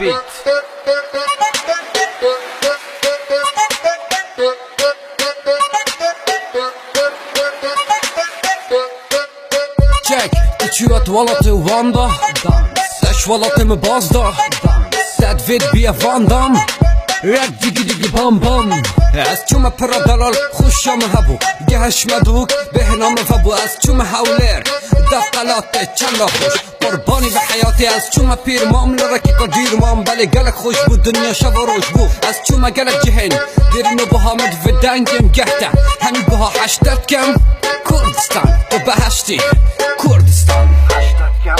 beat. Check, tycjuat wallat u vanda Sesh wallat e me bazda Set vid bia vandam Rag digi digi bam bam از چوم پرادلال خوشم هبو گهش مدوک بهنام فبو از چوم حولر دقلات چند خوش قربانی به حیاتی از چوم پیر مام لرکی که دیر مام بله گلک خوش بود دنیا شب و روش بو از چوم گلک جهن دیرینو با حامد و دنگم گهته همی بها هشتت کم کردستان و بهشتی کردستان هشتت کم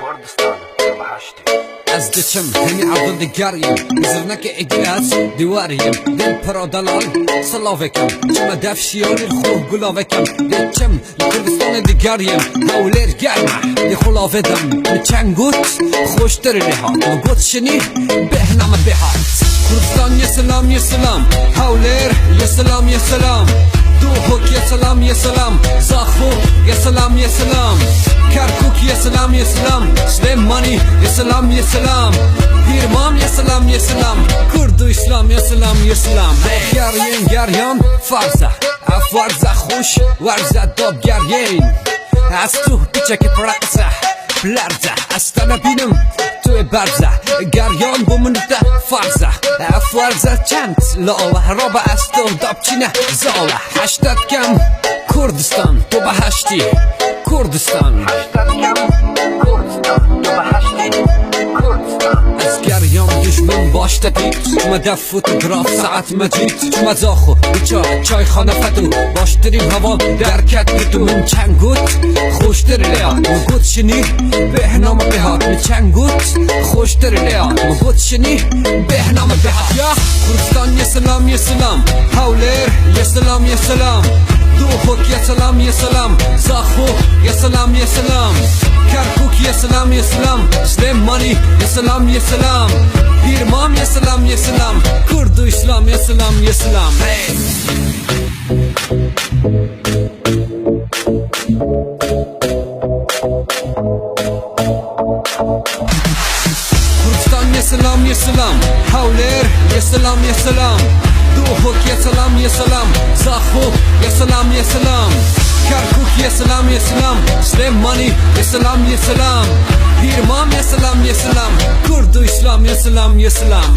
کردستان و بهشتی از دچم همی عبد گریم زرنک اگراس دیواریم دل پرادلال سلاوکم چم دفشیان خوب گلاوکم دچم کردستان دیگریم هولر گرمه دی خلاودم چنگوت خوشتر لحات و گوت شنی بهنام بهات کردستان یه سلام یه سلام هولر یه سلام یه سلام دوحک یه سلام یه سلام زاخو یه سلام یه سلام کرکوک یه سلام یه سلام سلیمانی یه سلام یه سلام پیرمام یه سلام یه سلام کرد و اسلام یه سلام یه سلام گرین گریان فرزه افرزه خوش ورزه داب گرین از تو بیچه که پرقصه بلرزه از تنبینم توی برزه گریان بمونده فرزه افرزه چند لاوه رابه از تو دابچینه زاوه هشتت کم کردستان تو بهشتی کردستان هشتت کم کردستان و بهشتی کردستان از گریان دشمن باشته دید چما دف فوتوگراف ساعت مجید چما زاخو بچه چای خانه فتو باشتریم هوا درکت بدو من چنگوت خوشتر لیاد مگوت شنی بهنام بهات من چنگوت خوشتر لیاد مگوت شنی بهنام بهات یا کردستان یه سلام یه سلام هولر یه سلام یه سلام دوحک یه سلام یه سلام زاخو یه سلام یه سلام کرکوک یه سلام یه سلام سلیمانی یه سلام یه سلام پیرمام یه سلام یه سلام کرد و اسلام یه سلام یه سلام کردستان یه سلام یه سلام هولر یه سلام یه سلام دوحک یه سلام یه سلام زاخو یه سلام یه سلام کرکوک یه سلام یه سلام سلیمانی یه سلام یه سلام پیرمام یه سلام یه سلام کرد و اسلام یه سلام یه سلام